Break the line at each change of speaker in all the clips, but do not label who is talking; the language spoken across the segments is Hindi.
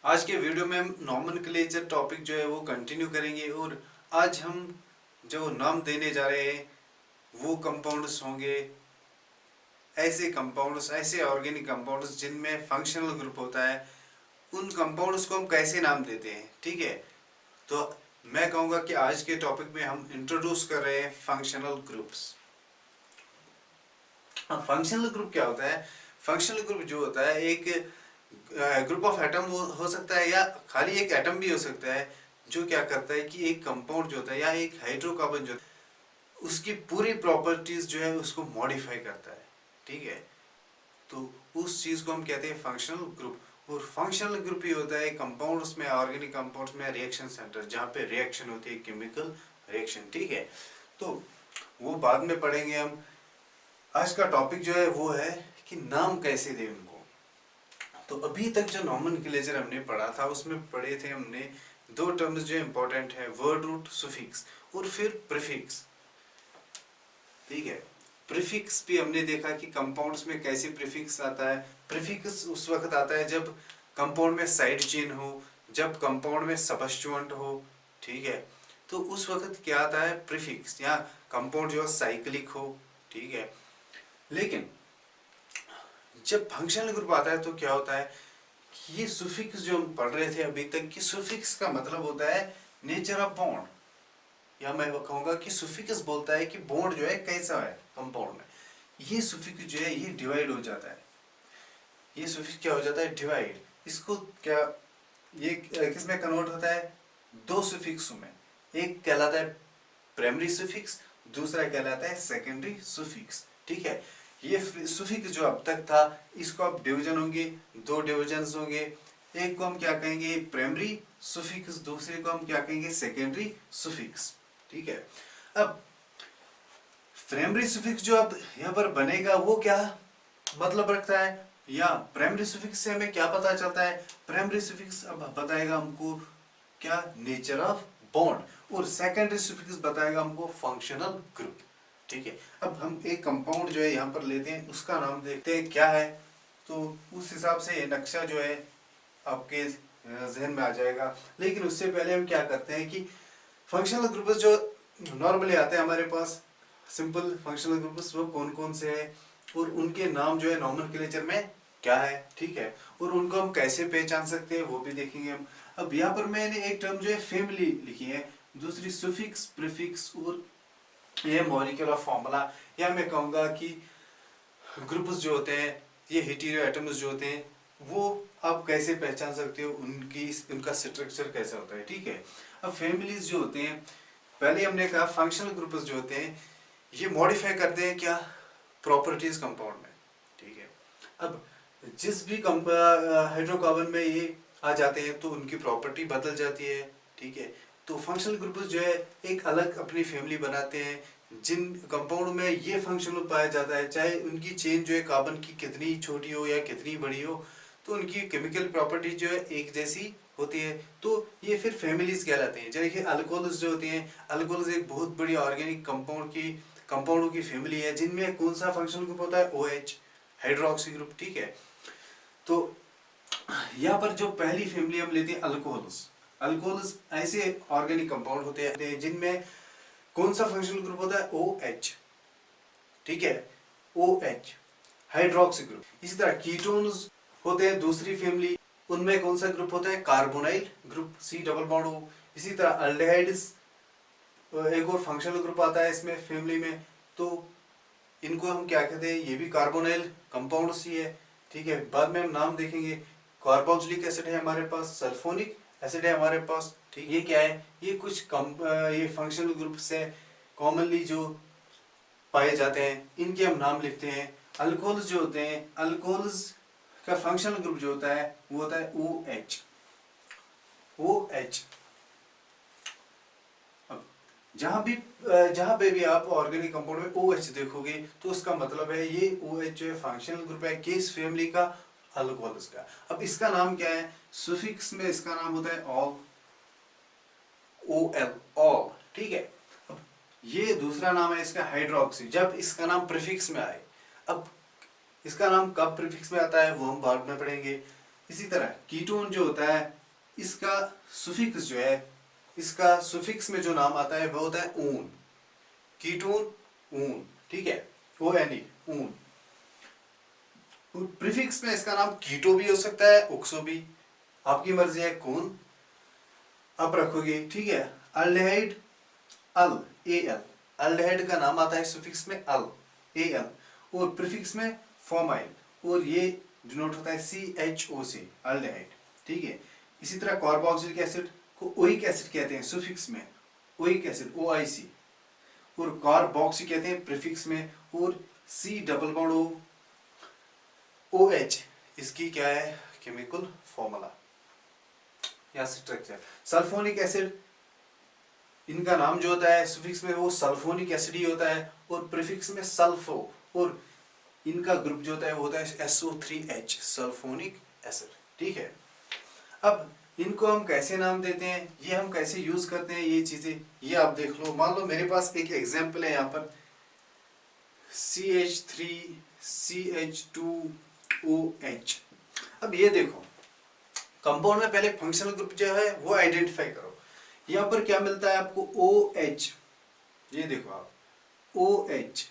आज के वीडियो में हम नॉमेनक्लेचर टॉपिक जो है वो कंटिन्यू करेंगे और आज हम जो नाम देने जा रहे हैं वो कंपाउंड्स होंगे, ऐसे ऑर्गेनिक कंपाउंड्स जिनमें फंक्शनल ग्रुप होता है। उन कंपाउंड्स को हम कैसे नाम देते हैं, ठीक है। तो मैं कहूँगा कि आज के टॉपिक में हम इंट्रोड्यूस कर रहे हैं फंक्शनल ग्रुप्स। अब फंक्शनल ग्रुप क्या होता है? फंक्शनल ग्रुप जो होता है एक ग्रुप ऑफ एटम हो सकता है या खाली एक एटम भी हो सकता है, जो क्या करता है कि एक कंपाउंड जो होता है या एक हाइड्रोकार्बन जो उसकी पूरी प्रॉपर्टीज जो है उसको मॉडिफाई करता है, ठीक है। तो उस चीज को हम कहते हैं फंक्शनल ग्रुप। और फंक्शनल ग्रुप ही होता है कंपाउंड्स में, ऑर्गेनिक कंपाउंड्स में रिएक्शन सेंटर, जहाँ पे रिएक्शन होती है, केमिकल रिएक्शन, ठीक है। तो वो बाद में पढ़ेंगे हम। आज का टॉपिक जो है वो है कि नाम कैसे दें उनको। तो अभी तक जो नॉमेनक्लेचर हमने पढ़ा था उसमें पढ़े थे हमने दो टर्म्स जो इंपॉर्टेंट है, वर्ड रूट, सुफिक्स और फिर प्रीफिक्स, ठीक है। प्रीफिक्स भी हमने देखा कि कंपाउंड्स में कैसे प्रीफिक्स आता है। प्रीफिक्स उस वक्त आता है जब कंपाउंड में साइड चेन हो, जब कंपाउंड में सबस्टिट्यूएंट हो, ठीक है। तो उस वक्त क्या आता है? प्रीफिक्स, या कंपाउंड जो साइक्लिक हो, ठीक है। लेकिन जब फंक्शनल ग्रुप आता है तो क्या होता है कि ये सुफिक्स जो हम पढ़ रहे थे अभी तक, कि सुफिक्स का मतलब होता है नेचर ऑफ बॉन्ड, या मैं कहूँगा कि सुफिक्स बोलता है कि बॉन्ड जो है कैसा है कंपाउंड में। ये सुफिक्स जो है ये डिवाइड हो जाता है, ये सुफिक्स क्या हो जाता है? डिवाइड। इसको क्या ये किस में कन्वर्ट होता है? दो सुफिक्सों में। एक कहलाता है प्राइमरी सुफिक्स, दूसरा कहलाता है सेकेंडरी सुफिक्स, ठीक है। ये सुफिक्स जो अब तक था इसको अब डिवीजन होंगे, दो डिवीजन होंगे। एक को हम क्या कहेंगे? प्राइमरी सुफिक्स, दूसरे को हम क्या कहेंगे? सेकेंडरी सुफिक्स, ठीक है। अब प्राइमरी सुफिक्स जो अब यहाँ पर बनेगा वो क्या मतलब रखता है, या प्राइमरी सुफिक्स से हमें क्या पता चलता है? प्राइमरी सुफिक्स अब बताएगा हमको क्या? Nature of bond. और सेकेंडरी सुफिक्स बताएगा हमको फंक्शनल ग्रुप, ठीक है। अब हम एक कंपाउंड जो है यहाँ पर लेते हैं, उसका नाम देखते हैं क्या है। तो उस हिसाब से नक्शा जो है आपके जहन में आ जाएगा। लेकिन उससे पहले हम क्या करते हैं कि फंक्शनल ग्रुप्स जो नॉर्मली आते हैं हमारे पास, सिंपल फंक्शनल ग्रुप्स वो कौन कौन से हैं और उनके नाम जो है नॉमेनक्लेचर में क्या है, ठीक है। और उनको हम कैसे पहचान सकते हैं वो भी देखेंगे हम। अब यहाँ पर मैंने एक टर्म जो है फैमिली लिखी है, दूसरी सुफिक्स, प्रीफिक्स और ये मॉलिक्यूलर फॉर्मूला, या मैं कहूँगा कि ग्रुप्स जो होते हैं, ये हेटेरो एटम्स जो होते हैं, वो आप कैसे पहचान सकते हो, उनका स्ट्रक्चर कैसा होता है, ठीक है। अब फैमिलीज जो होते हैं, पहले हमने कहा फंक्शनल ग्रुप्स जो होते हैं ये मॉडिफाई करते हैं क्या? प्रॉपर्टीज कंपाउंड में, ठीक है। अब जिस भी हाइड्रोकार्बन में ये आ जाते हैं तो उनकी प्रॉपर्टी बदल जाती है, ठीक है। तो फंक्शनल ग्रुप्स जो है एक अलग अपनी फैमिली बनाते हैं। जिन कंपाउंड में ये फंक्शनल पाया जाता है, चाहे उनकी चेन जो है कार्बन की कितनी छोटी हो या कितनी बड़ी हो, तो उनकी केमिकल प्रॉपर्टी जो है एक जैसी होती है। तो ये फिर फैमिलीज कहलाते हैं। जैसे कि अल्कोहल्स जो होती हैं, अल्कोहल्स एक बहुत बड़ी ऑर्गेनिक कंपाउंडों की फैमिली है, जिनमें कौन सा फंक्शनल ग्रुप होता है? OH, हाइड्रोक्सी ग्रुप, ठीक है। तो यहाँ पर जो पहली फैमिली हम लेते हैं अल्कोहल्स। अल्कोहल्स ऐसे ऑर्गेनिक कंपाउंड होते हैं जिनमें कौन सा फंक्शनल ग्रुप होता है? OH, ठीक है, OH, हाइड्रोक्सी ग्रुप। इसी तरह कीटोन्स होते हैं दूसरी फैमिली, उनमें कौन सा ग्रुप होता है? Carbonyl group, C double bond O। इसी तरह अल्डेहाइड्स एक और फंक्शनल ग्रुप आता है इसमें फैमिली में, तो इनको हम क्या कहते हैं? ये भी कार्बोनाइल कंपाउंड्स ही है, ठीक है। बाद में हम नाम देखेंगे। कार्बोक्सिलिक एसिड है हमारे पास, सल्फोनिक एसिड है हमारे पास, ठीक। ये क्या है? ये कुछ ये फंक्शनल ग्रुप से कॉमनली जो पाए जाते हैं, इनके हम नाम लिखते हैं। अल्कोहल्स जो होते हैं, अल्कोहल्स का फंक्शनल ग्रुप जो होता है वो होता है OH। OH जहां पे भी आप ऑर्गेनिक कंपाउंड में OH देखोगे तो उसका मतलब है ये OH जो है फंक्शनल ग्रुप है किस फैमिली का? अल्कोहल्स का। अब इसका नाम क्या है? सुफिक्स में इसका नाम होता है ऑल, OL, ऑल, ठीक है। अब ये दूसरा नाम है इसका हाइड्रोक्सी, जब इसका नाम प्रीफिक्स में आए। अब इसका नाम कब प्रीफिक्स में आता है वो हम बाद में पढ़ेंगे। इसी तरह कीटोन जो होता है, इसका सुफिक्स जो है, इसका सुफिक्स में जो नाम आता है वो होता है ऊन। कीटोन ऊन, ठीक है, ONE ऊन। प्रीफिक्स में इसका नाम कीटो भी हो सकता है, ओक्सो भी, आपकी मर्जी है कौन आप रखोगे, ठीक है। अल्डिहाइड अल, AL, अल्डिहाइड का नाम आता है सुफिक्स में अल, AL, और प्रीफिक्स में फॉर्माइल, और ये डिनोट होता है CHOC, अल्डिहाइड, ठीक है। इसी तरह कार्बोक्सिलिक एसिड को ओइक एसिड कहते हैं सुफिक्स में, ओइक एसिड OIC, और कार्बोक्सी कहते हैं प्रीफिक्स में, और C डबल बॉन्ड OH इसकी क्या है केमिकल फॉर्मूला या स्ट्रक्चर। सल्फोनिक एसिड, इनका नाम जो होता है सुफिक्स में वो सल्फोनिक एसिड ही होता है, और प्रीफिक्स में सल्फो, और इनका ग्रुप जो होता है वो होता है SO3H, सल्फोनिक एसिड, ठीक है। अब इनको हम कैसे नाम देते हैं, ये हम कैसे यूज करते हैं, ये चीजें ये आप देख लो। मान लो मेरे पास एक एग्जांपल है यहाँ पर CH3CH2OH। अब ये देखो कंपाउंड में पहले फंक्शनल ग्रुप जो है वो आइडेंटिफाई करो। यहाँ पर क्या मिलता है आपको OH, ये देखो आप OH,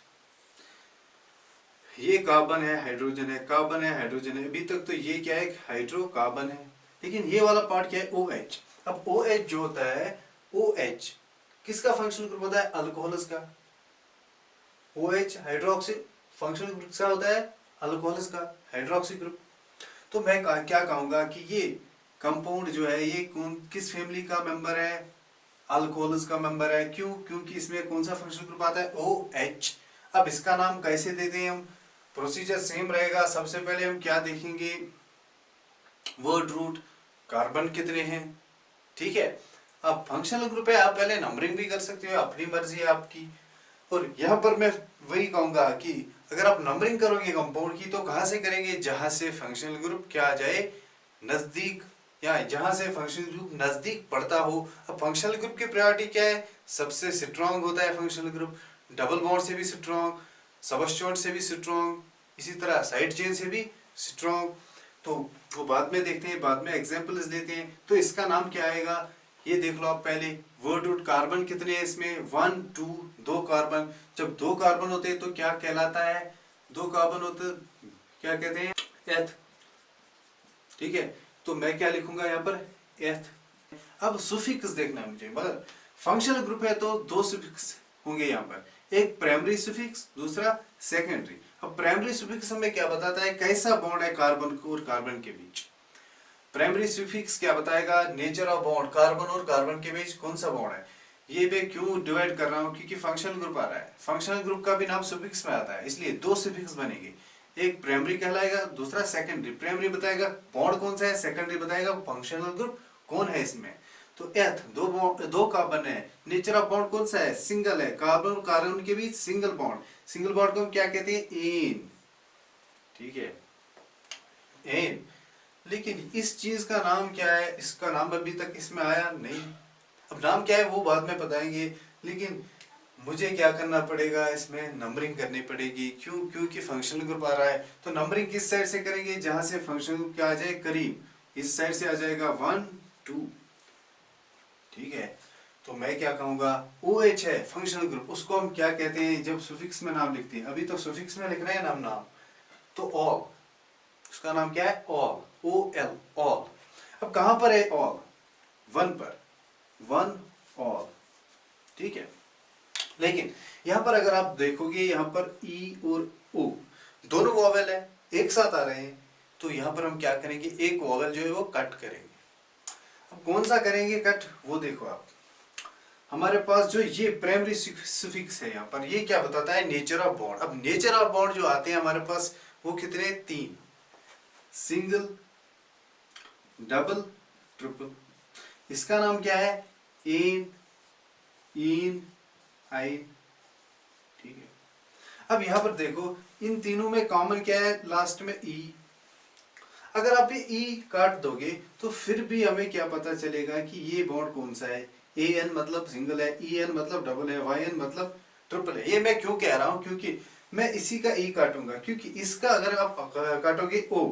ये कार्बन है, हाइड्रोजन है, कार्बन है, हाइड्रोजन है, अभी तक तो ये क्या है हाइड्रोकार्बन है, लेकिन ये वाला पार्ट क्या है OH। अब OH जो होता है, OH किसका फंक्शनल ग्रुप होता है, अल्कोहल्स का। OH हाइड्रोक्सी फंक्शनल ग्रुप क्या होता है, अल्कोहल्स का हाइड्रोक्सी ग्रुप। तो मैं क्या कहूंगा कि ये कंपाउंड जो है ये कौन किस फैमिली का मेंबर है, अल्कोहल्स का मेंबर है। क्यों, क्योंकि इसमें कौन सा फंक्शनल ग्रुप आता है OH। अब इसका नाम कैसे देते हैं हम, प्रोसीजर सेम रहेगा। सबसे पहले हम क्या देखेंगे, वर्ड रूट, कार्बन कितने हैं, ठीक है। अब फंक्शनल ग्रुप है, आप पहले नंबरिंग भी कर सकते हो, अपनी मर्जी है आपकी। और यहाँ पर मैं वही कहूंगा कि अगर आप नंबरिंग करोगे कंपाउंड की तो कहाँ से करेंगे, जहां से फंक्शनल ग्रुप क्या आ जाए नजदीक, या जहां से फंक्शनल ग्रुप नजदीक पड़ता हो। अब फंक्शनल ग्रुप की प्रायोरिटी क्या है, सबसे स्ट्रॉन्ग होता है फंक्शनल ग्रुप, डबल बॉन्ड से भी स्ट्रॉन्ग, सबस्टिट्यूएंट से भी स्ट्रॉन्ग, इसी तरह साइड चेन से भी स्ट्रॉन्ग। तो वो बाद में देखते हैं, बाद में एग्जांपल्स लेते हैं। तो इसका नाम क्या आएगा, ये देख लो आप पहले वर्ड रूट। कार्बन कितने हैं इसमें, 1 2, 2 कार्बन। जब 2 कार्बन होते हैं तो क्या कहलाता है, 2 कार्बन होते क्या कहते हैं, एथ, ठीक है। तो मैं क्या लिखूंगा यहाँ पर, एथ। अब सुफिक्स देखना है मुझे, मगर फंक्शनल ग्रुप है तो 2 सुफिक्स होंगे यहाँ पर, एक प्राइमरी सुफिक्स, दूसरा सेकेंडरी। अब प्राइमरी सुफिक्स हमें क्या बताता है, कैसा बॉन्ड है कार्बन को और कार्बन के बीच। प्राइमरी सुफिक्स क्या बताएगा, नेचर ऑफ बॉन्ड, कार्बन और कार्बन के बीच कौन सा बॉन्ड है। ये मैं क्यों डिवाइड कर रहा हूँ, क्योंकि फंक्शनल ग्रुप आ रहा है, फंक्शनल ग्रुप का भी नाम सुफिक्स में आता है, इसलिए 2 सुफिक्स बनेंगे। एक प्राइमरी कहलाएगा, दूसरा सेकेंडरी। प्राइमरी बताएगा बॉन्ड कौन सा है, सेकेंडरी बताएगा फंक्शनल ग्रुप कौन है इसमें। तो एथ, 2 कार्बन है, नेचर ऑफ बॉन्ड कौन सा है, सिंगल है, कार्बन और कार्बन के बीच सिंगल बॉन्ड। सिंगल बॉन्ड को हम क्या कहते हैं, एन, ठीक है, एन। लेकिन इस चीज का नाम क्या है, इसका नाम अभी तक इसमें आया नहीं। अब नाम क्या है वो बाद में बताएंगे, लेकिन मुझे क्या करना पड़ेगा, इसमें नंबरिंग करनी पड़ेगी। क्यों, क्योंकि फंक्शनल ग्रुप आ रहा है। तो नंबरिंग किस साइड से करेंगे, जहां से फंक्शनल ग्रुप क्या आ जाए करीब, इस साइड से आ जाएगा 1 2, ठीक है। तो मैं क्या कहूंगा, OH है फंक्शनल ग्रुप, उसको हम क्या कहते हैं जब सुफिक्स में नाम लिखते हैं, अभी तो सुफिक्स में लिख रहे हैं नाम, तो ऑल, उसका नाम क्या है, ऑल, OL, ऑल। अब कहां पर है ऑल, 1 पर, 1 ऑल, ठीक है। लेकिन यहां पर अगर आप देखोगे, यहां पर E और O दोनों वॉवेल है, एक साथ आ रहे हैं, तो यहां पर हम क्या करेंगे, एक वॉवेल जो है वो कट करेंगे। अब कौन सा करेंगे कट, वो देखो आप, हमारे पास जो ये प्राइमरी सुफिक्स है यहाँ पर, ये क्या बताता है, नेचर ऑफ बॉन्ड। अब नेचर ऑफ बॉन्ड जो आते हैं हमारे पास वो कितने, 3, सिंगल, डबल, ट्रिपल। इसका नाम क्या है, एन, इन, आइन, ठीक है। अब यहां पर देखो इन तीनों में कॉमन क्या है, लास्ट में ई। अगर आप ये ई काट दोगे तो फिर भी हमें क्या पता चलेगा कि ये बॉन्ड कौन सा है। एन मतलब सिंगल है, ई एन मतलब डबल है, वाई एन मतलब ट्रिपल है। ये मैं क्यों कह रहा हूं, क्योंकि मैं इसी का ई काटूंगा, क्योंकि इसका अगर आप काटोगे ओ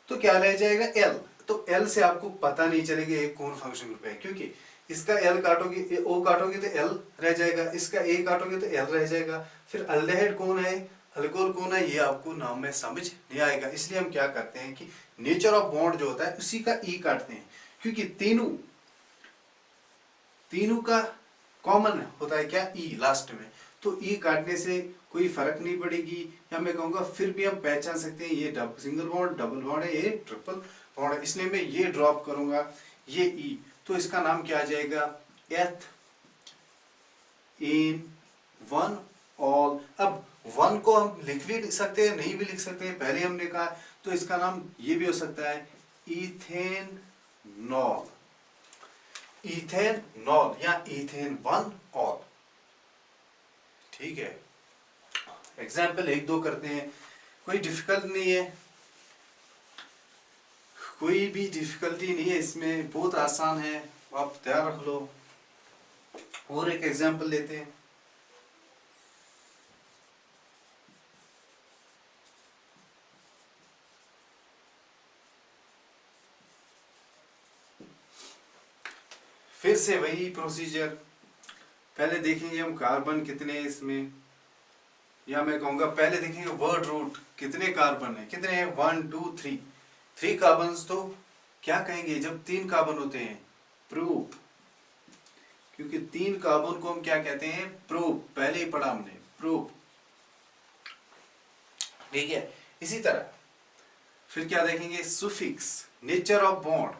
तो क्या रह जाएगा एल। तो एल से आपको पता नहीं चलेगा ये कौन फंक्शन ग्रुप है, क्योंकि इसका एल काटोगे, ओ काटोगे तो एल रह जाएगा, इसका ए काटोगे तो एल रह जाएगा। फिर अल्डेहाइड कौन है, अल्कोहल कौन है, ये आपको नाम में समझ नहीं आएगा। इसलिए हम क्या करते हैं कि नेचर ऑफ बॉन्ड जो होता है उसी का ई काटते हैं, क्योंकि तीनों का कॉमन होता है क्या, ई लास्ट में। तो ई काटने से कोई फर्क नहीं पड़ेगी, या मैं कहूँगा फिर भी हम पहचान सकते हैं ये सिंगल बॉन्ड, डबल बॉन्ड है, ये ट्रिपल बॉन्ड है। इसलिए मैं ये ड्रॉप करूंगा, ये ई, तो इसका नाम क्या आ जाएगा, एथ इन वन ऑल। अब वन को हम लिख भी सकते हैं, नहीं भी लिख सकते हैं, पहले हमने कहा। तो इसका नाम ये भी हो सकता है इथेनॉल, इथेनॉल या इथेन वन ऑल। ठीक है, एग्जाम्पल एक दो करते हैं, कोई डिफिकल्ट नहीं है, कोई भी डिफिकल्टी नहीं है इसमें, बहुत आसान है, आप ध्यान रख लो। और एक एग्जाम्पल लेते हैं। फिर से वही प्रोसीजर, पहले देखेंगे हम कार्बन कितने हैं इसमें, या मैं कहूँगा पहले देखेंगे वर्ड रूट कितने कार्बन है, कितने हैं, 1 2 3, 3 कार्बन। तो क्या कहेंगे जब 3 कार्बन होते हैं, प्रूफ, क्योंकि 3 कार्बन को हम क्या कहते हैं, प्रूफ, पहले ही पढ़ा हमने, प्रूफ। ठीक है, इसी तरह फिर क्या देखेंगे, सुफिक्स, नेचर ऑफ बॉन्ड,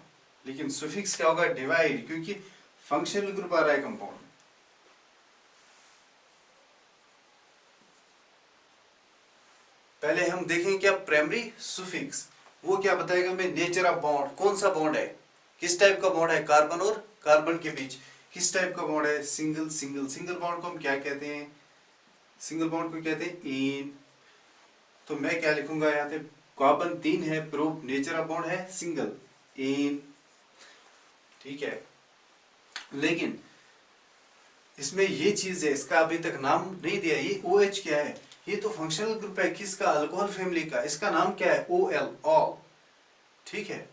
लेकिन सुफिक्स क्या होगा, डिवाइड, क्योंकि फंक्शनल ग्रुप आ रहा है कंपाउंड। पहले हम देखेंगे क्या, प्राइमरी सुफिक्स, वो क्या बताएगा हमें, नेचर ऑफ बॉन्ड, कौन सा बॉन्ड है, किस टाइप का बॉन्ड है, कार्बन और कार्बन के बीच किस टाइप का बॉन्ड है, सिंगल सिंगल। सिंगल बॉन्ड को हम क्या कहते हैं, सिंगल बॉन्ड को कहते हैं इन। तो मैं क्या लिखूंगा यहाँ पे, कार्बन 3 है, प्रूफ, नेचर ऑफ बॉन्ड है सिंगल, इन। ठीक है, लेकिन इसमें ये चीज है, इसका अभी तक नाम नहीं दिया, ये OH क्या है, ये तो फंक्शनल ग्रुप है किसका, अल्कोहल फैमिली का, इसका नाम क्या है, OL, ऑल। ठीक है,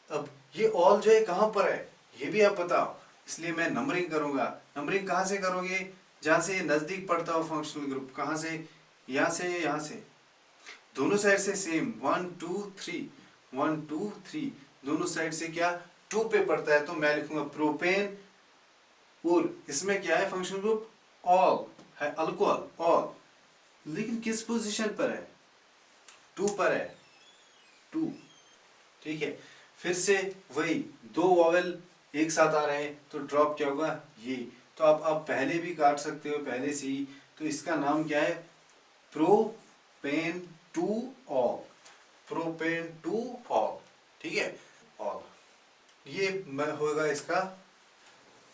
अब ये ऑल जो है कहां पर है, ये भी आप बताओ, इसलिए मैं नंबरिंग करूंगा। नंबरिंग कहां से करोगे, जहां से नजदीक पड़ता हो फंक्शनल ग्रुप, कहां से, यहां से, यहां से, दोनों साइड से सेम, 1 2 3, 1 2 3, दोनों साइड से क्या 2 पे पड़ता है, तो मैं लिखूंगा प्रोपेन। और इसमें क्या है, फंक्शनल ग्रुप ऑल है, अल्कोहल ऑल, लेकिन किस पोजीशन पर है, 2 पर है, 2। ठीक है, फिर से वही 2 वॉवेल एक साथ आ रहे हैं, तो ड्रॉप क्या होगा, ये। तो आप पहले भी काट सकते हो, पहले से ही। तो इसका नाम क्या है, प्रोपेन 2 ऑल, प्रोपेन 2 ऑल। ठीक है, ऑल, ये होगा इसका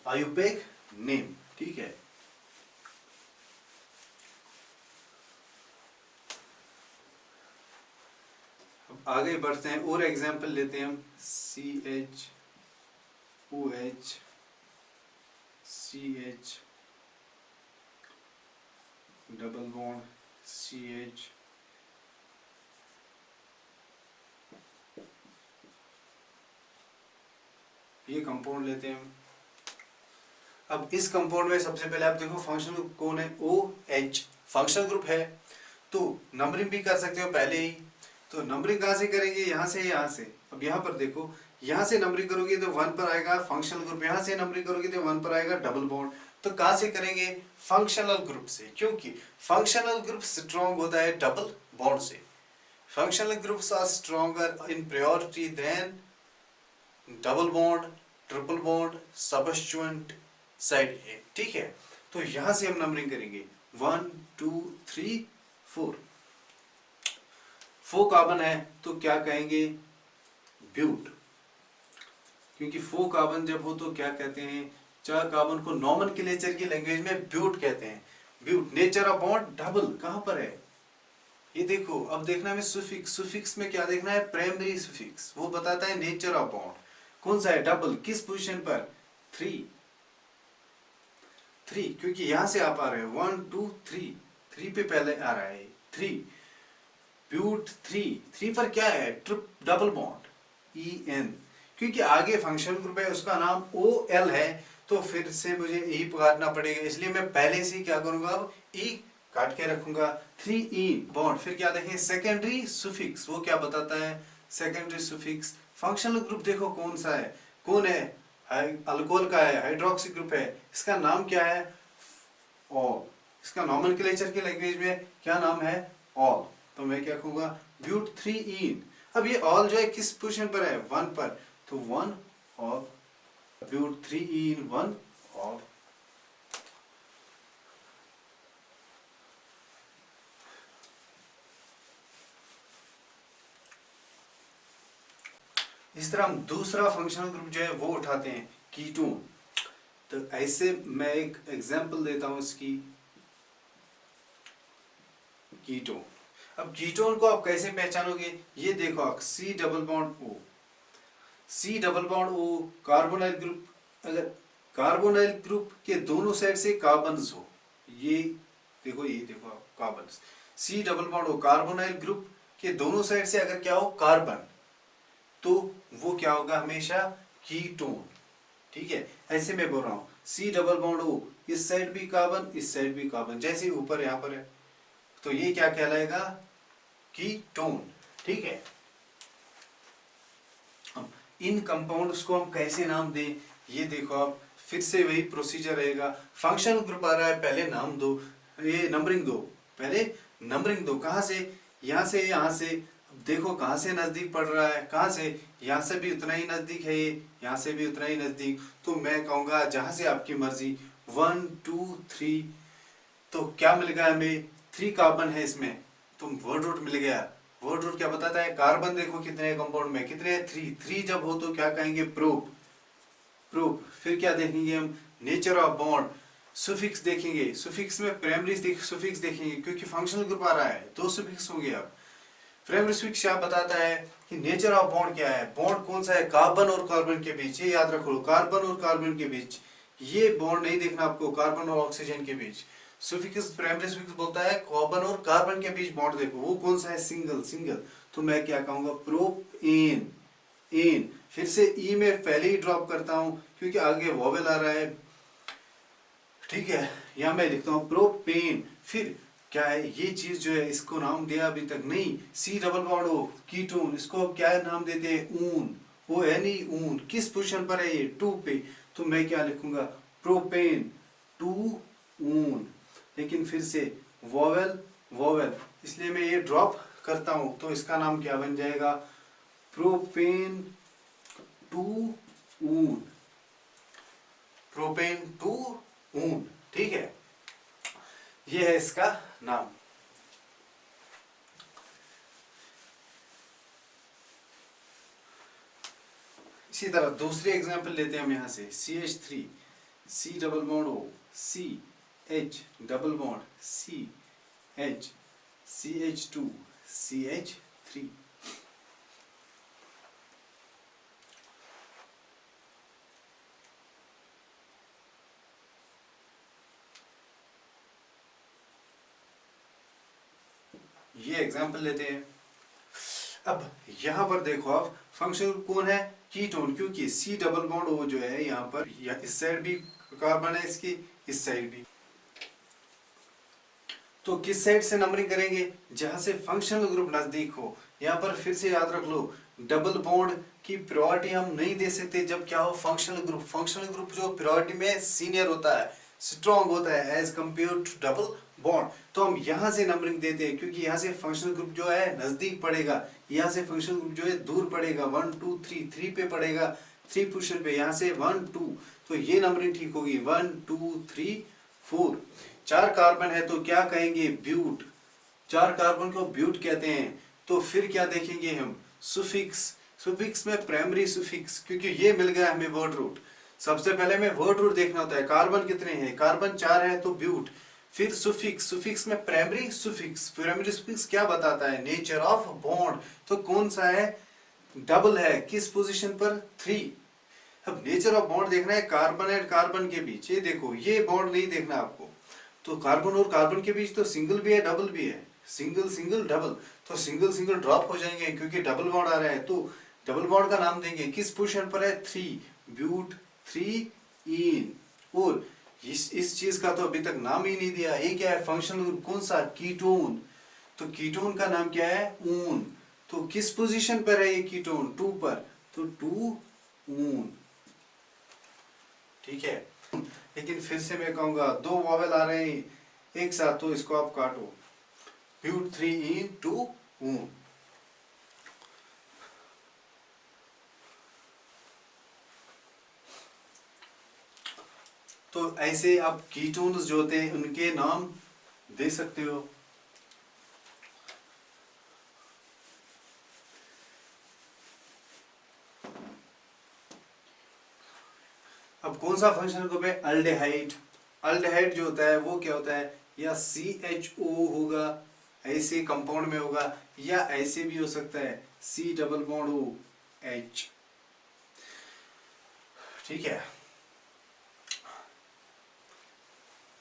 आयुपेक नेम। ठीक है, आगे बढ़ते हैं, और एग्जांपल लेते हैं हम, CH OH CH double bond CH, ये कंपाउंड लेते हैं हम। अब इस कंपाउंड में सबसे पहले आप देखो फंक्शनल ग्रुप कौन है, OH फंक्शनल ग्रुप है, तो नंबरिंग भी कर सकते हो पहले ही। तो नंबरिंग कहाँ से करेंगे, यहाँ से, यहाँ से। अब यहाँ पर देखो, यहाँ से नंबरिंग करोगे तो 1 पर आएगा फंक्शनल ग्रुप, यहाँ से नंबरिंग करोगे तो 1 पर आएगा डबल बॉन्ड। तो कहाँ से करेंगे, फंक्शनल ग्रुप से, क्योंकि फंक्शनल ग्रुप स्ट्रॉन्ग होता है डबल बॉन्ड से। Functional groups are stronger in priority than double bond, triple bond, substituent side ए। ठीक है, तो यहां से हम नंबरिंग करेंगे 1 2 3 4। 4 कार्बन है तो क्या कहेंगे, ब्यूट, क्योंकि 4 कार्बन जब हो तो क्या कहते हैं, 4 कार्बन को नॉमेनक्लेचर की लैंग्वेज में ब्यूट कहते हैं। But, nature of bond double कहां पर है, ये देखो। अब देखना है सुफिक्स, सुफिक्स में क्या देखना है, प्राइमरी सुफिक्स, वो बताता है नेचर ऑफ बॉन्ड कौन सा है, डबल, किस पोजीशन पर, 3, क्योंकि यहां से आप आ रहे हो 1 2 3, 3 पे पहले आ रहा है 3। ब्यूट 3 पर क्या है, ट्रिप डबल बॉन्ड EN, क्योंकि आगे फंक्शनल ग्रुप है उसका नाम OL है, तो फिर से मुझे E काटना पड़ेगा, इसलिए मैं पहले से क्या करूंगा, अब E काट के रखूंगा। 3E बॉन्ड, फिर क्या देखें, सेकेंडरी सुफिक्स, वो क्या बताता है, सेकेंडरी सुफिक्स। फंक्शनल ग्रुप देखो कौन सा है, कौन है, अल्कोहल का है, हाइड्रोक्सी ग्रुप है, इसका नाम क्या है, ऑल। इसका नॉमेनक्लेचर की लैंग्वेज में क्या नाम है, ऑल, तो मैं क्या कहूंगा, ब्यूट 3ईन। अब ये ऑल जो है किस पोजीशन पर है, 1 पर, तो 1 ऑल, ब्यूट 3ईन 1 ऑल। इस तरह हम दूसरा फंक्शनल ग्रुप जो है वो उठाते हैं, कीटोन। तो ऐसे मैं एक एग्जांपल देता हूं इसकी, कीटोन। अब कीटोन को आप कैसे पहचानोगे, ये देखो आप, C double bond O, C double bond O carbonyl group, अगर कार्बोनाइल ग्रुप के दोनों साइड से कार्बन्स हो, ये देखो, ये देखो आप carbons, C double bond O carbonyl group के दोनों साइड से अगर क्या हो, कार्बन, तो वो क्या होगा, हमेशा कीटोन। ठीक है, ऐसे मैं बोल रहा हूं, C डबल बॉन्ड O, इस साइड भी कार्बन, इस साइड भी कार्बन, जैसे ऊपर यहां पर है, तो ये क्या कहलाएगा, कीटोन। ठीक है, इन कंपाउंड्स को हम कैसे नाम दें, ये देखो आप, फिर से वही प्रोसीजर रहेगा। फंक्शनल ग्रुप आ रहा है, पहले नाम दो, ये नंबरिंग दो, पहले नंबरिंग दो, कहां से, यहां से, यहां से, देखो कहां से नजदीक पड़ रहा है, कहां से, यहां से भी उतना ही नजदीक है, ये यहां से भी उतना ही नजदीक, तो मैं कहूंगा जहां से आपकी मर्जी, 1 2 3, तो क्या मिल गया हमें, 3 कार्बन है इसमें, तो वर्ड रूट मिल गया। वर्ड रूट क्या बताता है, कार्बन देखो कितने कंपाउंड में, कितने, 3 जब हो तो क्या कहेंगे, प्रूफ, प्रूफ। फिर क्या देखेंगे हम, नेचर ऑफ बॉन्ड, सुफिक्स देखेंगे, सुफिक्स में प्राइमरी सुफिक्स देखेंगे, क्योंकि फंक्शनल ग्रुप आ रहा है, 2 सुफिक्स होंगे। अब प्राइमरी सुफिक्स क्या बताता है कि नेचर ऑफ बॉन्ड क्या है, बॉन्ड कौन सा है, कार्बन और कार्बन के बीच, ये याद रखो, कार्बन और कार्बन के बीच, ये बॉन्ड नहीं देखना आपको, कार्बन और ऑक्सीजन के बीच। सुफिक्स, प्राइमरी सुफिक्स बोलता है कार्बन और कार्बन के बीच बॉन्ड देखो, वो कौन सा है, सिंगल, सिंगल, तो मैं क्या कहूंगा, प्रोपेन, एन। फिर से ई में पहले ही ड्रॉप करता हूं क्योंकि आगे वोवेल आ रहा है। ठीक है, यहां मैं लिखता हूं प्रोपेन। फिर क्या है, ये चीज जो है, इसको नाम दिया अभी तक नहीं, C double bond O ketone, इसको क्या नाम देते हैं, ऊन, वो है नहीं, ऊन किस पोजीशन पर है, ये 2 पे, तो मैं क्या लिखूंगा, प्रोपेन 2 ऊन। लेकिन फिर से वोवेल, वोवेल, इसलिए मैं ये ड्रॉप करता हूं, तो इसका नाम क्या बन जाएगा, प्रोपेन 2 ऊन, प्रोपेन 2 ऊन। ठीक है, ये है इसका नाम। इसी तरह दूसरे एग्जांपल लेते हैं हम यहां से, CH3, C double bond O, CH double bond CH, CH2, CH3। ये एग्जांपल लेते हैं। अब यहां पर देखो आप, फंक्शनल कौन है, कीटोन, क्योंकि C डबल बॉन्ड O जो है यहां पर, इस साइड भी कार्बन है इसकी, इस साइड भी, तो किस साइड से नंबरिंग करेंगे, जहां से फंक्शनल ग्रुप नजदीक हो। यहां पर फिर से याद रख लो, डबल बॉन्ड की प्रायोरिटी हम नहीं दे सकते जब क्या हो, फंक्शनल ग्रुप, फंक्शनल ग्रुप जो प्रायोरिटी में सीनियर होता है, स्ट्रॉन्ग होता है as compared to double bond, तो हम यहां से नंबरिंग देते हैं, क्योंकि यहां से फंक्शनल ग्रुप जो है नजदीक पड़ेगा, यहां से फंक्शनल ग्रुप जो है दूर पड़ेगा, 1 2 3, 3 पे पड़ेगा, 3 पोजीशन पे, यहां से 1 2, तो ये नंबरिंग ठीक होगी, 1 2 3 4। 4 कार्बन है तो क्या कहेंगे, ब्यूट, 4 कार्बन को ब्यूट कहते हैं। तो फिर क्या देखेंगे हम, सुफिक्स, सुफिक्स में प्राइमरी सुफिक्स, क्योंकि ये मिल गया हमें वर्ड रूट, सबसे पहले हमें वर्ड रूट देखना होता है, कार्बन कितने हैं, कार्बन 4 है तो ब्यूट। फिर सुफिक्स, सुफिक्स में प्राइमरी सुफिक्स, प्राइमरी सुफिक्स क्या बताता है, नेचर ऑफ बॉन्ड, तो कौन सा है, डबल है, किस पोजीशन पर, 3। अब नेचर ऑफ बॉन्ड देखना है कार्बन एंड कार्बन के बीच, ये देखो, ये बॉन्ड नहीं देखना आपको, तो कार्बन और कार्बन के बीच तो सिंगल भी है, डबल भी है, सिंगल सिंगल डबल, तो सिंगल सिंगल ड्रॉप हो जाएंगे क्योंकि डबल बॉन्ड आ रहा है, तो डबल बॉन्ड का नाम देंगे। किस पोजीशन पर है? 3, ब्यूट 3 इन। और इस चीज का तो अभी तक नाम ही नहीं दिया। ये क्या है? फंक्शनल ग्रुप कौन सा? कीटोन। तो कीटोन का नाम क्या है? ऊन। तो किस पोजीशन पर है ये कीटोन? 2 पर, तो 2 ऊन। ठीक है। लेकिन फिर से मैं कहूंगा, दो वॉवेल आ रहे हैं एक साथ, तो इसको आप काटो। ब्यूट 3 इन 2 ऊन। तो ऐसे आप कीटोन्स जो होते हैं उनके नाम दे सकते हो। अब कौन सा फंक्शनल ग्रुप है? अल्डेहाइड। अल्डेहाइड जो होता है वो क्या होता है? या CHO होगा, ऐसे कंपाउंड में होगा, या ऐसे भी हो सकता है C डबल बॉन्ड OH। ठीक है।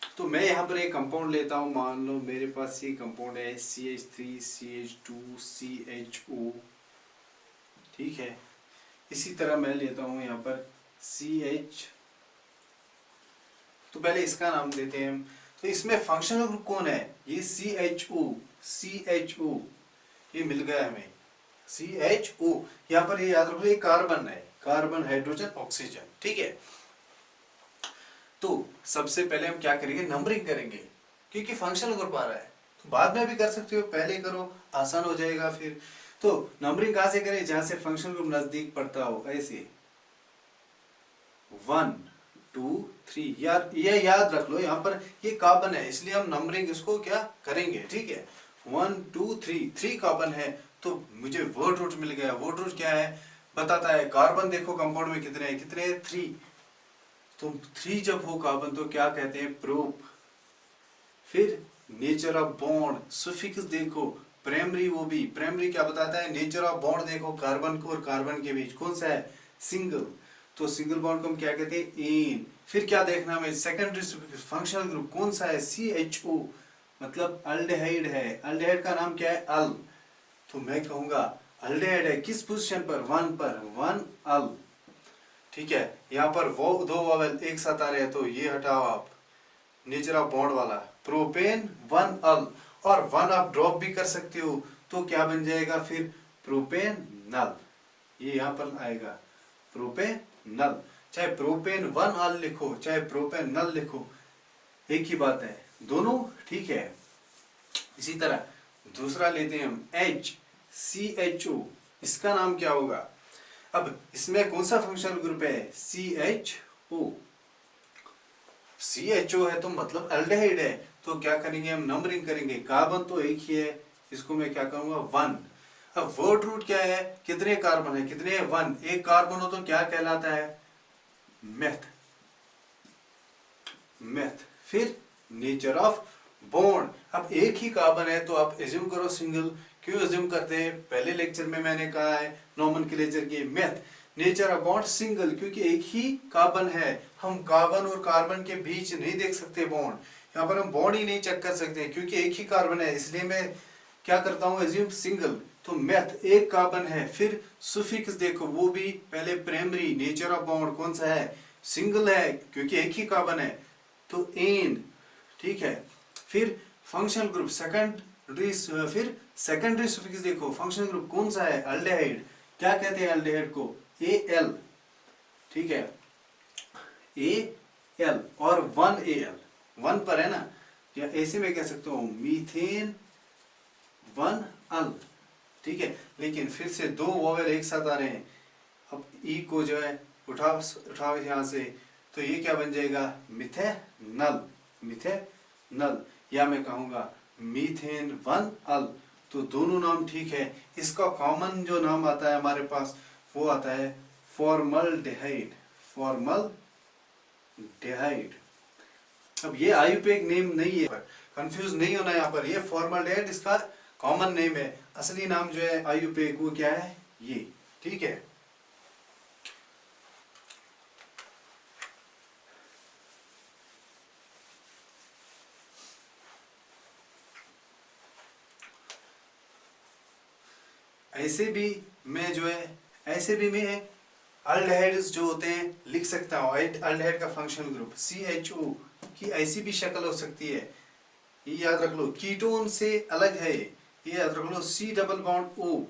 तो मैं यहाँ पर एक कंपाउंड लेता हूँ, मान लो मेरे पास ये कंपाउंड है CH3 CH2 CHO। ठीक है। इसी तरह मैं लेता हूँ यहाँ पर CH। तो पहले इसका नाम देते हैं हम। तो इसमें फंक्शनल ग्रुप कौन है? ये CHO ये मिल गया हमें CHO। यहाँ पर ये याद रखो, ये कार्बन है, कार्बन हाइड्रोजन ऑक्सीजन। ठीक है। तो सबसे पहले हम क्या करेंगे? नंबरिंग करेंगे, क्योंकि फंक्शनल ग्रुप आ रहा है। तो बाद में भी कर सकते हो, पहले करो, आसान हो जाएगा फिर। तो नंबरिंग कहाँ से करें? जहां से फंक्शनल ग्रुप नजदीक पड़ता हो, ऐसे 1 2 3। यार ये याद रख लो, यहाँ पर ये कार्बन है इसलिए हम नंबरिंग इसको क्या करेंगे? ठीक है। 1 2 3, 3 कार्बन है, तो मुझे वर्ड रूट मिल गया। वर्ड रूट क्या है? बताता है कार्बन। देखो कंपाउंड में कितने हैं? कितने हैं? 3। तो 3 जब हो कार्बन तो क्या कहते हैं? प्रोप। फिर नेचर ऑफ बॉन्ड, सुफिक्स देखो, प्राइमरी। वो भी प्राइमरी क्या बताता है? नेचर ऑफ बॉन्ड देखो, कार्बन को और कार्बन के बीच कौन सा है? सिंगल। तो सिंगल बॉन्ड को हम क्या कहते हैं? एन। फिर क्या देखना हमें? सेकेंडरी फंक्शनल ग्रुप कौन सा है? CHO, मतलब अल्डेहाइड है। अल्डेहाइड का नाम क्या है? अल। तो मैं कहूंगा अल्डेहाइड है किस पोजीशन पर? 1 पर, 1 अल। ठीक है। यहाँ पर वो दो वॉवेल एक साथ आ रहे हैं, तो ये हटाओ आप, नेचर ऑफ बॉन्ड वाला। प्रोपेन 1 अल, और 1 आप ड्रॉप भी कर सकते हो, तो क्या बन जाएगा फिर? प्रोपेन नल। ये यहाँ पर आएगा प्रोपेन नल। चाहे प्रोपेन 1 अल लिखो, चाहे प्रोपेन नल लिखो, एक ही बात है, दोनों ठीक है। इसी तरह दूसरा लेते हैं हम HCHO। इसका नाम क्या होगा? अब इसमें कौन सा फंक्शनल ग्रुप है? CHO। CHO है तो मतलब अल्डेहाइड है। तो क्या करेंगे हम? नंबरिंग करेंगे। कार्बन तो एक ही है, इसको मैं क्या करूंगा? 1। अब वर्ड रूट क्या है? कितने कार्बन है? कितने है? 1। एक कार्बन हो तो क्या कहलाता है? मेथ। मेथ। फिर नेचर ऑफ बॉन्ड। अब एक ही कार्बन है तो आप एज्यूम करो सिंगल। क्यों एज्यूम करते हैं? पहले लेक्चर में मैंने कहा है नोमेनक्लेचर की meth. Nature of bond single, क्योंकि एक ही कार्बन है। हम कार्बन और कार्बन के बीच नहीं देख सकते बॉन्ड, यहाँ पर हम बॉन्ड ही नहीं चेक कर सकते क्योंकि एक ही कार्बन है, इसलिए मैं क्या करता हूँ? Assume single. तो मेथ एक कार्बन है। फिर सुफिक्स देखो, वो भी पहले प्राइमरी। नेचर ऑफ बॉन्ड कौन सा है? सिंगल है क्योंकि एक ही कार्बन है, तो एन। ठीक है। फिर फंक्शनल ग्रुप सेकेंडरी। फिर सेकेंडरी सुफिक्स देखो, फंक्शनल ग्रुप कौन सा है? अल्डेहाइड। क्या कहते हैं अल्डेहाइड को? AL। ठीक है, AL और 1AL, 1 पर है ना, या ऐसे में कह सकता हूं मीथेन 1 अल। ठीक है। लेकिन फिर से दो वोवेल एक साथ आ रहे हैं। अब ई को जो है उठाओ यहां से, तो ये क्या बन जाएगा? मिथेनल। मिथेनल, या मैं कहूंगा मीथेन 1 अल। तो दोनों नाम ठीक है। इसका कॉमन जो नाम आता है हमारे पास, वो आता है फॉर्मल्डिहाइड। फॉर्मल्डिहाइड। अब ये आयुर्वेदिक नेम नहीं है, कंफ्यूज नहीं होना यहाँ पर। ये फॉर्मल्डिहाइड इसका कॉमन नेम है, असली नाम जो है आयुर्वेदिक वो क्या है? ये। ठीक है। ऐसे भी मैं जो है, ऐसे भी मैं अल्डिहाइड्स जो होते हैं लिख सकता हूँ। अल्डिहाइड का फंक्शनल ग्रुप CHO की ऐसी भी शक्ल हो सकती है, ये याद रख लो। कीटोन से अलग है ये याद रख लो, C double bond O,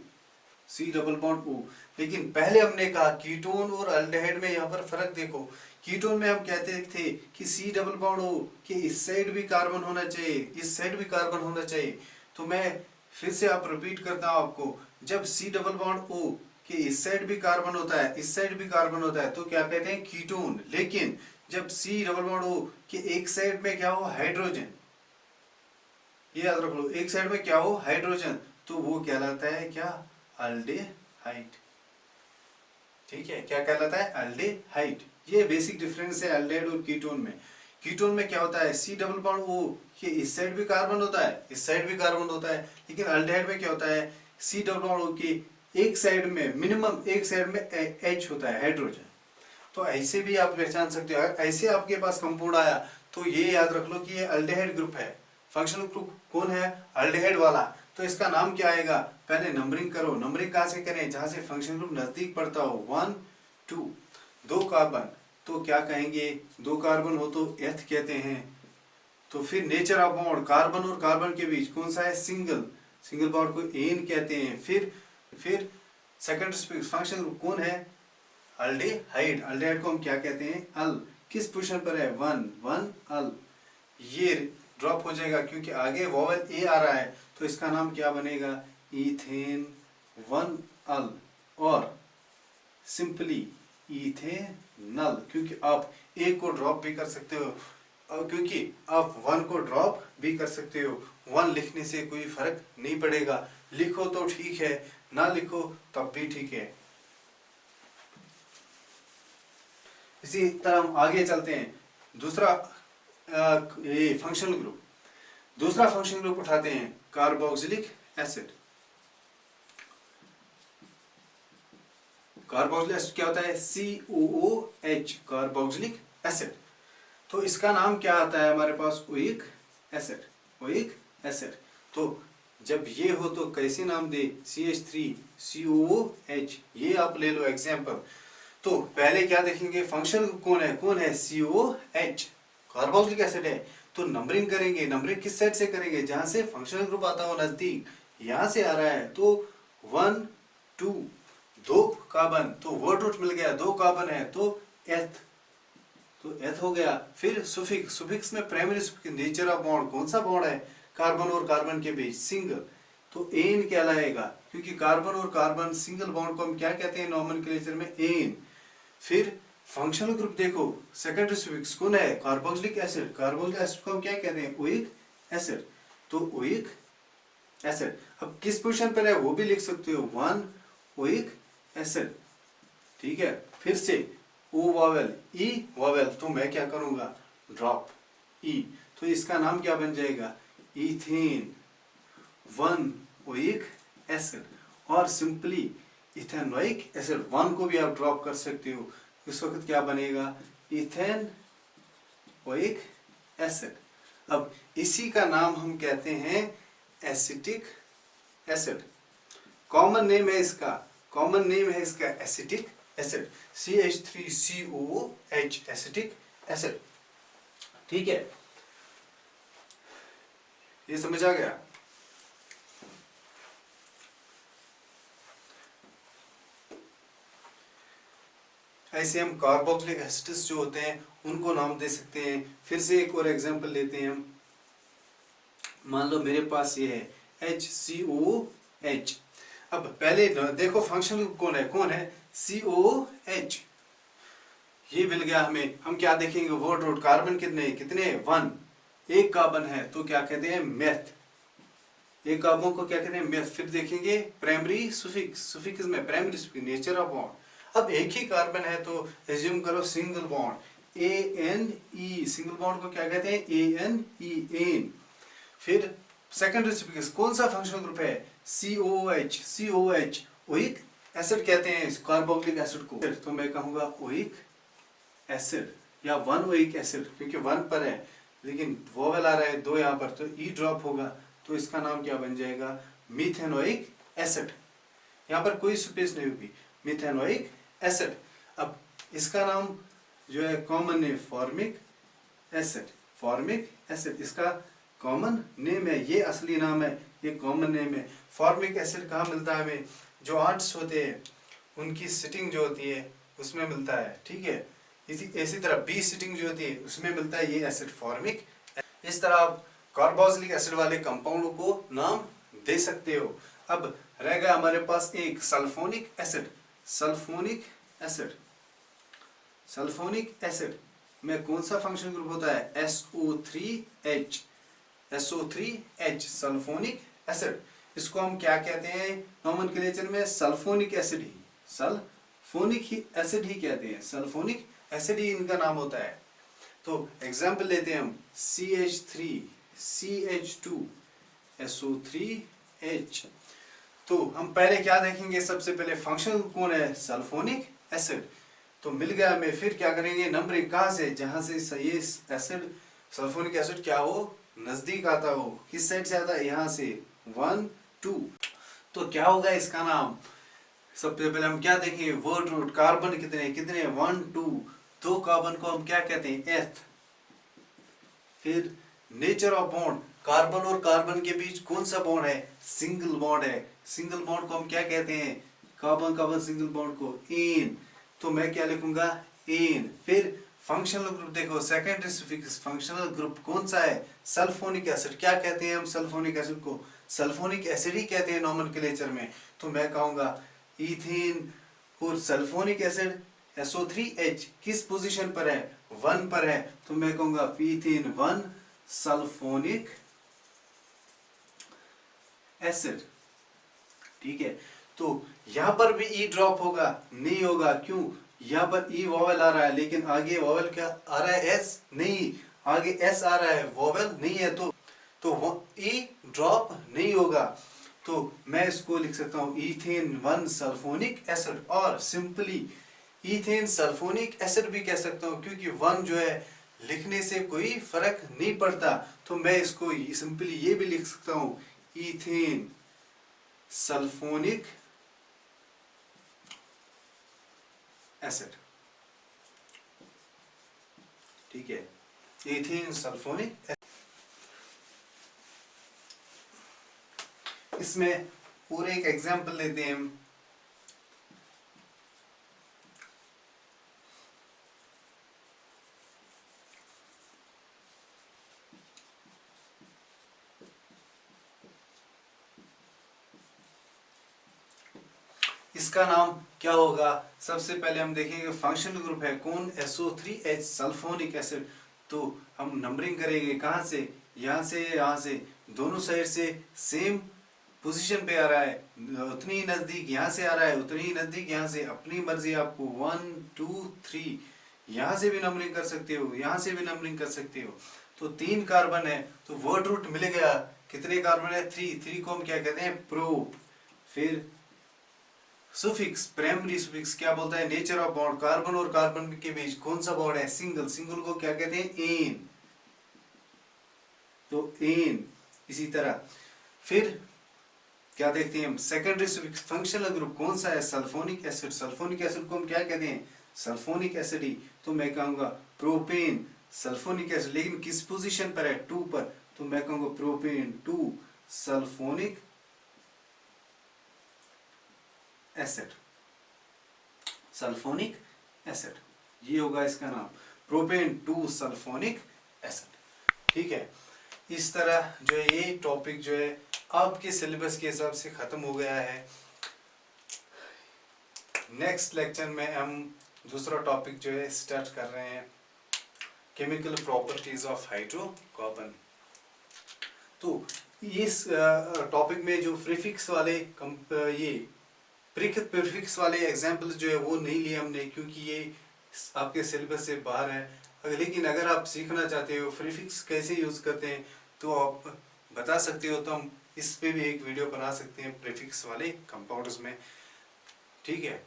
C double bond O। लेकिन पहले हमने कहा कीटोन और अल्डिहाइड में यहाँ पर फर्क देखो। कीटोन में हम कहते थे कि C डबल बॉन्ड O कि इस साइड भी कार्बन होना चाहिए, इस साइड भी कार्बन होना चाहिए। तो मैं फिर से आप रिपीट करता हूँ आपको, जब C डबल बॉन्ड O कि इस साइड भी कार्बन होता है, इस साइड भी कार्बन होता है, तो क्या कहते हैं, कीटोन। लेकिन जब C डबल बॉन्ड O कि एक साइड में क्या हो, हाइड्रोजन, ये याद रख लो, एक साइड में क्या हो, हाइड्रोजन, तो वो कहलाता है क्या, अल्डेहाइड। ठीक है, क्या कहलाता है, अल्डेहाइड। ये बेसिक डिफरेंस है अल्डेहाइड और कीटोन में। कीटोन में क्या होता है, C डबल बॉन्ड O कि इस साइड भी कार्बन होता है, इस साइड भी कार्बन होता है। लेकिन अल्डेहाइड में क्या होता है, C डबल बॉन्ड O कि एक साइड में, मिनिमम एक साइड में H होता है, हाइड्रोजन। तो ऐसे भी आप पहचान सकते हो। ऐसे आपके पास कंपाउंड आया तो ये याद रख लो कि ये अल्डेहाइड ग्रुप है। फंक्शनल ग्रुप कौन है, अल्डेहाइड वाला। तो इसका नाम क्या आएगा, पहले नंबरिंग करो। नंबरिंग कहाँ से करें, जहां से फंक्शनल ग्रुप नजदीक पड़ता हो। 1 2, 2 कार्बन तो क्या कहेंगे, 2 कार्बन हो तो एथ कहते हैं। तो फिर नेचर ऑफ बॉन्ड, कार्बन और कार्बन के बीच कौन सा है, सिंगल, सिंगल बॉन्ड को एन कहते हैं। फिर सेकंड फंक्शनल ग्रुप कौन है, अल्डेहाइड। अल्डेहाइड को हम क्या कहते हैं, अल। किस पोजीशन पर है, 1 1 अल। ये ड्रॉप हो जाएगा क्योंकि आगे वोवेल ए आ रहा है, तो इसका नाम क्या बनेगा, इथेन 1 अल, और सिंपली इथेनल, क्योंकि आप ए को ड्रॉप भी कर सकते हो और क्योंकि आप 1 को ड्रॉप भी कर सकते हो। 1 लिखने से कोई फर्क नहीं पड़ेगा, लिखो तो ठीक है, ना लिखो तब भी ठीक है। इसी तरह हम आगे चलते हैं। दूसरा ये फंक्शनल ग्रुप, दूसरा फंक्शनल ग्रुप उठाते हैं, कार्बोक्सिलिक एसिड। कार्बोक्सिलिक एसिड क्या होता है, COOH, कार्बोक्सिलिक एसिड। तो इसका नाम क्या आता है हमारे पास, ओइक एसिड, ओइक एसिड। तो जब ये हो तो कैसे नाम दे, CH3COOH, ये आप ले लो एग्जाम्पल। तो पहले क्या देखेंगे, फंक्शन कौन है, कौन है, COH, कार्बोक्सिलिक एसिड है। तो नंबरिंग करेंगे, नंबरिंग किस साइड से करेंगे, जहां से फंक्शनल ग्रुप आता हो नजदीक, यहां से आ रहा है तो 1 2, 2 कार्बन, तो वर्ड रूट मिल गया, 2 कार्बन है तो एथ, तो एथ हो गया। फिर सुफिक्स, सुफिक्स में primary suffix, nature of bond, कौन सा बॉन्ड है, कार्बन और कार्बन के बीच, सिंगल, तो एन कहलाएगा, क्योंकि कार्बन और कार्बन सिंगल बॉन्ड को हम क्या कहते हैं नॉमेनक्लेचर में, एन। फिर फंक्शनल ग्रुप देखो, सेकेंडरी सुफिक्स कौन है, कार्बोक्सिलिक एसिड, कार्बोक्सिलिक एसिड को हम क्या कहते हैं, ओइक एसिड, तो ओइक एसिड। अब किस पोजीशन पर है वो भी लिख सकते हो, 1 ओइक एसिड, ठीक है। फिर से ओ वावेल, ई वावेल, तो मैं क्या करूंगा, ड्रॉप ई, तो इसका नाम क्या बन जाएगा, इथेन 1 ओइक एसिड। और सिंपली इथेनोइक एसिड 1 को भी आप ड्रॉप कर सकते हो, इस वक्त क्या बनेगा, इथेन ओइक एसिड। अब इसी का नाम हम कहते हैं एसिटिक एसिड। कॉमन नेम है इसका, कॉमन नेम है इसका acetic acid, CH3COOH, acetic acid. ठीक है, ये समझ आ गया। ऐसे हम कार्बोक्सिलिक एसिड्स जो होते हैं उनको नाम दे सकते हैं। फिर से एक और एग्जांपल लेते हैं हम, मान लो मेरे पास ये है HCOH। अब पहले देखो फंक्शनल कौन है, कौन है, COH, ये मिल गया हमें। हम क्या देखेंगे, वर्ड रूट, कार्बन कितने कितने, 1, एक कार्बन है तो क्या कहते हैं, मेथ, एक कार्बन को क्या कहते हैं, मेथ। फिर देखेंगे प्राइमरी सुफिक्स, सुफिक्स में primary suffix, nature of bond. अब एक ही कार्बन है तो एज्यूम करो single bond, ANE, single bond को क्या कहते हैं, ANE, एन। फिर सेकेंडरी सुफिक्स, कौन सा फंक्शनल ग्रुप है, COOH, COH, ओइक एसिड कहते हैं इस कार्बोक्सिलिक एसिड को। तो मैं कहूंगा ओइक एसिड या 1 ओइक एसिड, क्योंकि 1 पर है लेकिन वोवेल आ रहा है 2 यहाँ पर, तो ई ड्रॉप होगा, तो इसका नाम क्या बन जाएगा, मीथेनोइक एसिड। यहाँ पर कोई स्पेस नहीं होगी, मिथेनोइक एसिड। अब इसका नाम जो है कॉमन है फॉर्मिक एसिड, फॉर्मिक एसिड इसका कॉमन नेम है, ये असली नाम है, ये कॉमन नेम है। फॉर्मिक एसिड कहाँ मिलता है हमें, जो आर्ट्स होते हैं उनकी सिटिंग जो होती है उसमें मिलता है, ठीक है। इसी तरह बी सिटिंग जो होती है उसमें मिलता है ये एसिड फॉर्मिक। इस तरह आप कार्बोक्सिलिक एसिड वाले कंपाउंडों को नाम दे सकते हो। अब रह गया हमारे पास एक sulphonic acid. Sulphonic acid, sulphonic acid में कौन सा फंक्शन ग्रुप होता है, SO3H, SO3H सल्फोनिक एसिड। इसको हम क्या कहते हैं नोमेनक्लेचर में, सल्फोनिक एसिड ही, सल्फोनिक ही एसिड ही कहते हैं, सल्फोनिक एसिड ही इनका नाम होता है। तो एग्जाम्पल लेते हैं हम, CH3, CH2, SO3H। तो हम पहले क्या देखेंगे, सबसे पहले फंक्शन कौन है, सल्फोनिक एसिड। तो मिल गया हमें, फिर क्या करेंगे नंबरिंग कहाँ से, जहां से ये एसिड सल्फोनिक एसिड क्या हो, नजदीक आता हो, किस साइड से आता है, यहाँ से 1 2। तो क्या होगा इसका नाम, सबसे पहले हम क्या देखेंगे, वर्ड रूट, कार्बन कितने कितने 1 2, दो कार्बन को हम क्या कहते हैं, एथ। फिर नेचर ऑफ बॉन्ड, कार्बन और कार्बन के बीच कौन सा बॉन्ड है, सिंगल बॉन्ड है, सिंगल बॉन्ड को हम क्या कहते हैं, कार्बन कार्बन सिंगल बॉन्ड को एन। तो मैं क्या लिखूंगा, एन। फिर फंक्शनल ग्रुप देखो, सेकेंडरी सफिक्स, फंक्शनल ग्रुप कौन सा है, सल्फोनिक एसिड। क्या कहते हैं हम सल्फोनिक एसिड को, सल्फोनिक एसिड ही कहते हैं नोमेनक्लेचर में। तो मैं कहूंगा इथेन और सल्फोनिक एसिड SO3H किस पोजीशन पर है, 1 पर है। तो मैं कहूंगा इथेन 1 सल्फोनिक एसिड, ठीक है। तो यहां पर भी ई ड्रॉप होगा, नहीं होगा, क्यों, यहां पर ई वोवेल आ रहा है, लेकिन आगे वोवेल क्या आ रहा है, एस नहीं, आगे एस आ रहा है, वोवेल नहीं है, तो वो ई ड्रॉप नहीं होगा। तो मैं इसको लिख सकता हूं इथेन 1 सल्फोनिक एसिड, और सिंपली इथेन सल्फोनिक एसिड भी कह सकता हूं, क्योंकि 1 जो है लिखने से कोई फर्क नहीं पड़ता। तो मैं इसको सिंपली ये भी लिख सकता हूं इथेन सल्फोनिक एसिड, ठीक है, इथेन सल्फोनिक एसिड। इसमें पूरे एक एग्जांपल लेते हैं हम। इसका नाम क्या होगा, सबसे पहले हम देखेंगे फंक्शनल ग्रुप है कौन, SO3H सल्फोनिक एसिड। तो हम नंबरिंग करेंगे कहां से, यहां से, यहां से, दोनों साइड से सेम पोजीशन पे आ रहा है, उतनी ही नजदीक यहां से आ रहा है, उतनी ही नजदीक यहां से, अपनी मर्जी आपको 1 2 3 यहां से भी नंबरिंग कर सकते हो, यहां से भी नंबरिंग कर सकते हो। तो 3 कार्बन है, तो वर्ड रूट मिल गया, कितने कार्बन है, 3 को हम क्या कहते हैं, प्रोप। फिर सुफिक्स, प्राइमरी सुफिक्स क्या बोलता है, नेचर ऑफ बॉन्ड, कार्बन और कार्बन के बीच कौन सा बॉन्ड है, सिंगल, सिंगल को क्या कहते हैं, एन। तो एन। इसी तरह फिर क्या देखते हैं हम, सेकेंडरी सुफिक्स, फंक्शनल ग्रुप कौन सा है, सल्फोनिक एसिड। सल्फोनिक एसिड को हम क्या कहते हैं, सल्फोनिक एसिड ही। तो मैं कहूंगा प्रोपेन सल्फोनिक एसिड, लेकिन किस पोजीशन पर है, 2 पर। तो मैं कहूंगा propane 2 sulphonic acid, sulphonic acid, ये होगा इसका नाम, प्रोपेन 2 सल्फोनिक एसिड, ठीक है। इस तरह जो है ये टॉपिक जो है आपके सिलेबस के हिसाब से खत्म हो गया है। नेक्स्ट लेक्चर में हम दूसरा टॉपिक जो है स्टार्ट कर रहे हैं, केमिकल प्रॉपर्टीज ऑफ हाइड्रोकार्बन। तो इस टॉपिक में जो प्रीफिक्स वाले ये प्रीफिक्स वाले एग्जाम्पल्स जो है वो नहीं लिए हमने, क्योंकि ये आपके सिलेबस से बाहर है। लेकिन अगर आप सीखना चाहते हो प्रीफिक्स कैसे यूज करते हैं तो आप बता सकते हो, तो हम इस पे भी एक वीडियो बना सकते हैं प्रीफिक्स वाले कंपाउंड्स में, ठीक है।